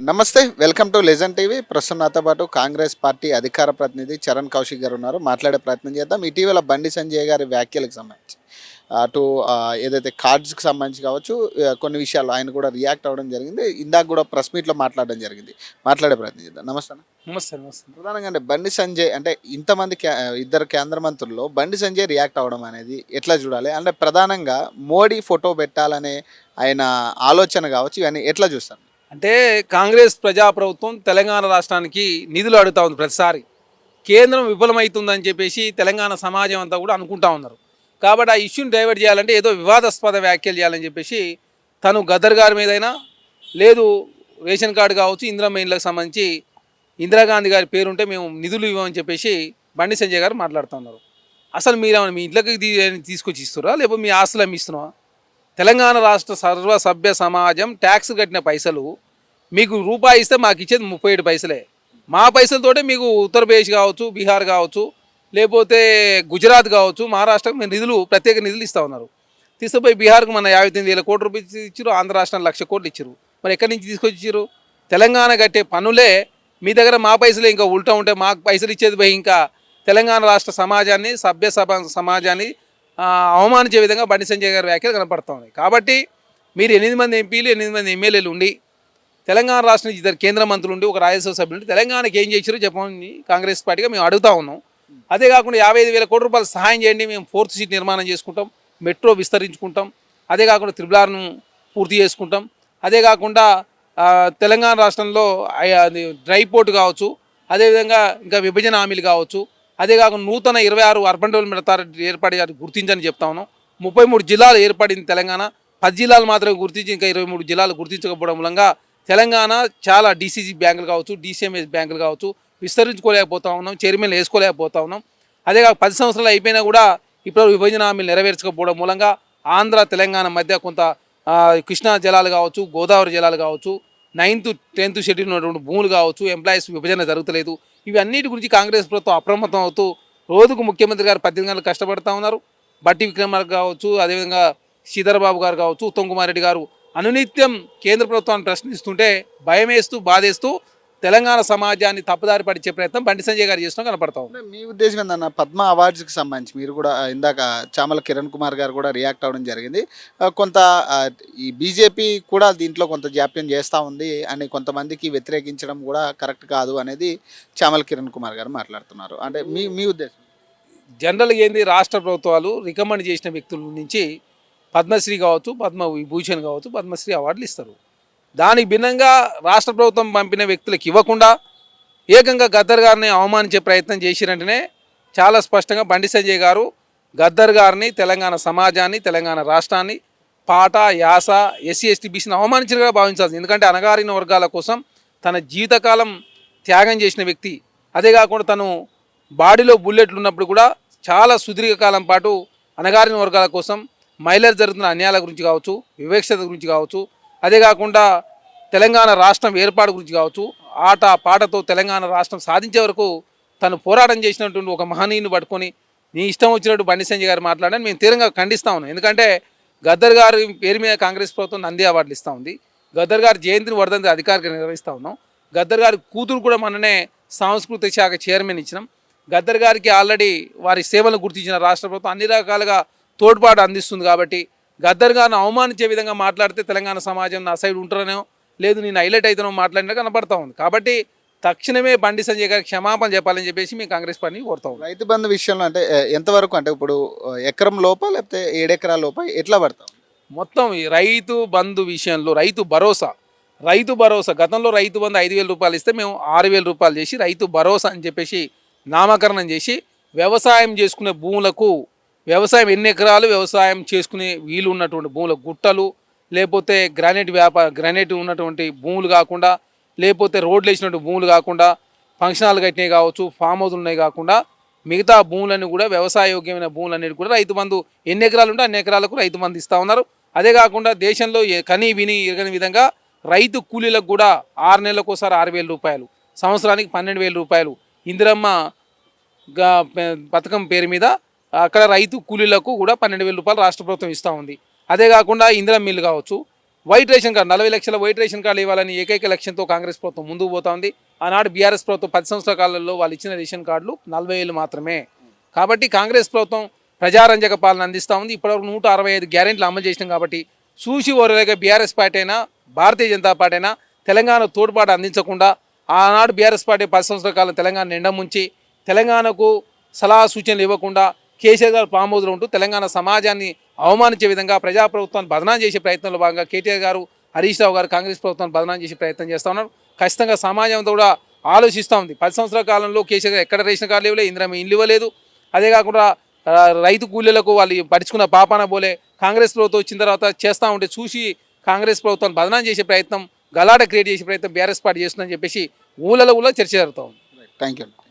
నమస్తే, welcome to legend TV. ప్రస్తుతం నాతో పాటు కాంగ్రెస్ పార్టీ అధికార ప్రతినిధి చరణ్ కౌశిక్ గారు ఉన్నారు. మాట్లాడే ప్రయత్నం చేద్దాం. ఇటీవల బండి సంజయ్ గారి వ్యాఖ్యలకు సంబంధించి అటు ఏదైతే కార్డ్స్కి సంబంధించి కావచ్చు, కొన్ని విషయాలు ఆయన కూడా రియాక్ట్ అవ్వడం జరిగింది. ఇందాక కూడా ప్రెస్ మీట్లో మాట్లాడడం జరిగింది. మాట్లాడే ప్రయత్నం చేద్దాం. నమస్తే అన్న. నమస్తే నమస్తే. ప్రధానంగా అంటే బండి సంజయ్ అంటే ఇంతమంది ఇద్దరు కేంద్ర మంత్రుల్లో బండి సంజయ్ రియాక్ట్ అవ్వడం అనేది ఎట్లా చూడాలి? అంటే ప్రధానంగా మోడీ ఫోటో పెట్టాలనే ఆయన ఆలోచన కావచ్చు, ఇవన్నీ ఎట్లా చూస్తారు? అంటే కాంగ్రెస్ ప్రజాప్రభుత్వం తెలంగాణ రాష్ట్రానికి నిధులు అడుగుతూ ఉంది ప్రతిసారి. కేంద్రం విఫలమవుతుందని చెప్పేసి తెలంగాణ సమాజం అంతా కూడా అనుకుంటా ఉన్నారు. కాబట్టి ఆ ఇష్యూని డైవర్ట్ చేయాలంటే ఏదో వివాదాస్పద వ్యాఖ్యలు చేయాలని చెప్పేసి తను గద్దర్ గారి మీదైనా లేదు రేషన్ కార్డు కావచ్చు, ఇందిరమ్మ ఇండ్లకు సంబంధించి ఇందిరాగాంధీ గారి పేరుంటే మేము నిధులు ఇవ్వమని చెప్పేసి బండి సంజయ్ గారు మాట్లాడుతున్నారు. అసలు మీరేమైనా మీ ఇంట్లోకి తీసుకొచ్చి ఇస్తున్నారా, లేకపోతే మీ ఆస్తులు అమ్మిస్తున్నావా? తెలంగాణ రాష్ట్ర సర్వసభ్య సమాజం ట్యాక్స్ కట్టిన పైసలు మీకు రూపాయి ఇస్తే మాకు ఇచ్చేది 37 పైసలే. మా పైసలతోటే మీకు ఉత్తరప్రదేశ్ కావచ్చు, బీహార్ కావచ్చు, లేకపోతే గుజరాత్ కావచ్చు, మహారాష్ట్రకు మీరు నిధులు ప్రత్యేక నిధులు ఇస్తూ ఉన్నారు. తీసుకుపోయి బీహార్కు మన 58,000 కోట్ల రూపాయలు ఇచ్చారు, ఆంధ్ర రాష్ట్రానికి 1,00,000 కోట్లు ఇచ్చారు. మరి ఎక్కడి నుంచి తీసుకొచ్చి ఇచ్చారు? తెలంగాణ కట్టే పనులే మీ దగ్గర మా పైసలే ఇంకా ఉల్టా ఉంటే మాకు పైసలు ఇచ్చేది పోయి ఇంకా తెలంగాణ రాష్ట్ర సమాజాన్ని సమాజాన్ని అవమానించే విధంగా బండి సంజయ్ గారి వ్యాఖ్యలు కనపడుతూ ఉన్నాయి. కాబట్టి మీరు 8 మంది ఎంపీలు 8 మంది ఎమ్మెల్యేలు ఉండి తెలంగాణ రాష్ట్రం నుంచి 2 కేంద్ర మంత్రులు ఉండి 1 రాజ్యసభ సభ్యులు ఉండి తెలంగాణకి ఏం చేశారో చెప్పమని కాంగ్రెస్ పార్టీగా మేము అడుగుతా ఉన్నాం. అదే కాకుండా 55,000 కోట్ల రూపాయలు సహాయం చేయండి, మేము 4th సీట్ నిర్మాణం చేసుకుంటాం, మెట్రో విస్తరించుకుంటాం, అదే కాకుండా త్రిబులార్ను పూర్తి చేసుకుంటాం, అదే కాకుండా తెలంగాణ రాష్ట్రంలో డ్రై పోర్ట్ కావచ్చు, అదేవిధంగా ఇంకా విభజన హామీలు కావచ్చు, అదే కాకుండా నూతన 26 అర్బన్ డెవలప్మెంట్ అథారిటీ ఏర్పడి గుర్తించని చెప్తా ఉన్నాం. 33 జిల్లాలు ఏర్పడింది తెలంగాణ, 10 జిల్లాలు మాత్రమే గుర్తించి ఇంకా 23 జిల్లాలు గుర్తించకపోవడం మూలంగా తెలంగాణ చాలా డీసీసీ బ్యాంకులు కావచ్చు, డీసీఎంఎస్ బ్యాంకులు కావచ్చు విస్తరించుకోలేకపోతా ఉన్నాం, చైర్మన్లు వేసుకోలేకపోతా ఉన్నాం. అదే కాక 10 సంవత్సరాలు అయిపోయినా కూడా ఇప్పుడు విభజన హామీలు నెరవేర్చకపోవడం మూలంగా ఆంధ్ర తెలంగాణ మధ్య కొంత కృష్ణా జలాలు కావచ్చు, గోదావరి జలాలు కావచ్చు, 9th 10th షెడ్యూల్ ఉన్నటువంటి భూములు కావచ్చు, ఎంప్లాయీస్ విభజన జరుగుతలేదు. ఇవన్నిటి గురించి కాంగ్రెస్ ప్రభుత్వం అప్రమత్తం అవుతూ రోజుకు ముఖ్యమంత్రి గారు 18 గంటలు కష్టపడుతూ ఉన్నారు. బట్టి విక్రమార్క కావచ్చు, అదేవిధంగా శ్రీధరబాబు గారు కావచ్చు, ఉత్తమ్ కుమార్ రెడ్డి గారు అనునిత్యం కేంద్ర ప్రభుత్వాన్ని ప్రశ్నిస్తుంటే భయమేస్తూ బాధేస్తూ తెలంగాణ సమాజాన్ని తప్పుదారి పడిచే ప్రయత్నం బండి సంజయ్ గారు చేసినా కనపడతాం. మీ ఉద్దేశం ఏందన్న? పద్మ అవార్డ్స్కి సంబంధించి మీరు కూడా ఇందాక చామల కిరణ్ కుమార్ గారు కూడా రియాక్ట్ అవ్వడం జరిగింది. కొంత ఈ బీజేపీ కూడా దీంట్లో కొంత జాప్యం చేస్తూ ఉంది అని కొంతమందికి వ్యతిరేకించడం కూడా కరెక్ట్ కాదు అనేది చామల కిరణ్ కుమార్ గారు మాట్లాడుతున్నారు. అంటే మీ ఉద్దేశం? జనరల్గా ఏంది, రాష్ట్ర ప్రభుత్వాలు రికమెండ్ చేసిన వ్యక్తుల నుంచి పద్మశ్రీ కావచ్చు, పద్మ విభూషణ్ కావచ్చు, పద్మశ్రీ అవార్డులు ఇస్తారు. దానికి భిన్నంగా రాష్ట్ర ప్రభుత్వం పంపిన వ్యక్తులకు ఇవ్వకుండా ఏకంగా గద్దర్ గారిని అవమానించే ప్రయత్నం చేసిరంటేనే చాలా స్పష్టంగా బండి సంజయ్ గారు గద్దర్ గారిని, తెలంగాణ సమాజాన్ని, తెలంగాణ రాష్ట్రాన్ని పాట యాస ఎస్సీ ఎస్టీ బీసీని అవమానించినగా భావించాల్సింది. ఎందుకంటే అణగారిన వర్గాల కోసం తన జీవితకాలం త్యాగం చేసిన వ్యక్తి. అదే కాకుండా తను బాడీలో బుల్లెట్లు ఉన్నప్పుడు కూడా చాలా సుదీర్ఘకాలం పాటు అణగారిన వర్గాల కోసం మహిళలు జరుగుతున్న అన్యాయాల గురించి కావచ్చు, వివక్షత గురించి కావచ్చు, అదే కాకుండా తెలంగాణ రాష్ట్రం ఏర్పాటు గురించి కావచ్చు, ఆట పాటతో తెలంగాణ రాష్ట్రం సాధించే వరకు తను పోరాటం చేసినటువంటి ఒక మహనీయుని పట్టుకొని నీ ఇష్టం వచ్చినట్టు బండి సంజయ్ గారు మాట్లాడని మేము తీవ్రంగా ఖండిస్తూ ఉన్నాం. ఎందుకంటే గద్దర్ గారి పేరు మీద కాంగ్రెస్ ప్రభుత్వం నంది అవార్డులు ఇస్తూ ఉంది. గద్దర్ గారి జయంతిని వర్ధంతి అధికారికంగా నిర్వహిస్తూ ఉన్నాం. గద్దర్ గారి కూతురు కూడా మననే సాంస్కృతిక శాఖ చైర్మన్ ఇచ్చినాం. గద్దర్ గారికి ఆల్రెడీ వారి సేవలను గుర్తించిన రాష్ట్ర ప్రభుత్వం అన్ని రకాలుగా తోడ్పాటు అందిస్తుంది. కాబట్టి గద్దర్ గారిని అవమానించే విధంగా మాట్లాడితే తెలంగాణ సమాజం నా సైడ్ ఉంటారనో లేదు నేను హైలైట్ అవుతానో మాట్లాడినా కనపడతా ఉంది. కాబట్టి తక్షణమే బండి సంజయ్ గారికి క్షమాపణ చెప్పాలని చెప్పేసి మేము కాంగ్రెస్ పార్టీని కోరుతాం. రైతు బంధు విషయంలో అంటే ఎంతవరకు, అంటే ఇప్పుడు ఎకరం లోపా లేకపోతే 7 ఎకరాల లోపా ఎట్లా పడతాం? మొత్తం ఈ రైతు బంధు విషయంలో రైతు భరోసా గతంలో రైతు బంధు 5,000 రూపాయలు ఇస్తే మేము 6,000 రూపాయలు చేసి రైతు భరోసా అని చెప్పేసి నామకరణం చేసి వ్యవసాయం చేసుకునే భూములకు వ్యవసాయం ఎన్ని ఎకరాలు వ్యవసాయం చేసుకునే వీలు ఉన్నటువంటి భూముల గుట్టలు, లేకపోతే గ్రానైట్ ఉన్నటువంటి భూములు కాకుండా, లేకపోతే రోడ్లు వేసినటువంటి భూములు కాకుండా, ఫంక్షన్ హాల్ కట్టినవి కావచ్చు, ఫామ్ హౌస్లు ఉన్నాయి కాకుండా మిగతా భూములన్నీ కూడా వ్యవసాయ యోగ్యమైన భూములన్నిటి కూడా రైతు బంధు ఎన్ని ఎకరాలు ఉంటే అన్ని ఎకరాలకు రైతు బంధు ఇస్తూ ఉన్నారు. అదే కాకుండా దేశంలో కని విని ఎరగని విధంగా రైతు కూలీలకు కూడా 6 నెలలకు ఒకసారి 6,000 రూపాయలు, సంవత్సరానికి 12,000 రూపాయలు ఇందిరమ్మ పథకం పేరు మీద అక్కడ రైతు కూలీలకు కూడా 12,000 రూపాయలు రాష్ట్ర ప్రభుత్వం ఇస్తూ ఉంది. అదే కాకుండా ఇందిరా మిల్లు కావచ్చు, వైట్ రేషన్ కార్డు 40 లక్షల వైట్ రేషన్ కార్డు ఇవ్వాలని ఏకైక లక్ష్యంతో కాంగ్రెస్ ప్రభుత్వం ముందుకు పోతా ఉంది. ఆనాడు బీఆర్ఎస్ ప్రభుత్వం 10 సంవత్సరాల కాలంలో వాళ్ళు ఇచ్చిన రేషన్ కార్డులు 40,000 మాత్రమే. కాబట్టి కాంగ్రెస్ ప్రభుత్వం ప్రజారంజక పాలన అందిస్తూ ఉంది. ఇప్పటివరకు 165 గ్యారెంటీలు అమలు చేసినాం. కాబట్టి చూసి ఓరలేక బీఆర్ఎస్ పార్టీ అయినా భారతీయ జనతా పార్టీ అయినా తెలంగాణ తోడ్పాటు అందించకుండా ఆనాడు బీఆర్ఎస్ పార్టీ 10 సంవత్సరాల కాలం తెలంగాణ నిండా ముంచి తెలంగాణకు సలహా సూచనలు ఇవ్వకుండా కేసీఆర్ గారు ఫామ్ హౌస్లో ఉంటూ తెలంగాణ సమాజాన్ని అవమానించే విధంగా ప్రజాప్రభుత్వాన్ని బదనాం చేసే ప్రయత్నంలో భాగంగా కేటీఆర్ గారు, హరీష్ రావు గారు కాంగ్రెస్ ప్రభుత్వాన్ని బదనాం చేసే ప్రయత్నం చేస్తూ ఉన్నారు. ఖచ్చితంగా సమాజం అంతా కూడా ఆలోచిస్తూ ఉంది. 10 సంవత్సరాల కాలంలో కేసీఆర్ గారు ఎక్కడ రేషన్ కార్డులు ఇవ్వలేదు, ఇందిరా ఇల్లు ఇవ్వలేదు. అదే కాకుండా రైతు కూలీలకు వాళ్ళు పడుచుకున్న పాపాన పోలే కాంగ్రెస్ ప్రభుత్వం వచ్చిన తర్వాత చేస్తూ ఉంటే చూసి కాంగ్రెస్ ప్రభుత్వాన్ని బదనాం చేసే ప్రయత్నం, గలాట క్రియేట్ చేసే ప్రయత్నం బీఆర్ఎస్ పార్టీ చేస్తుందని చెప్పేసి ఊళ్ళలో కూడా చర్చ జరుగుతూ ఉంది. Thank you.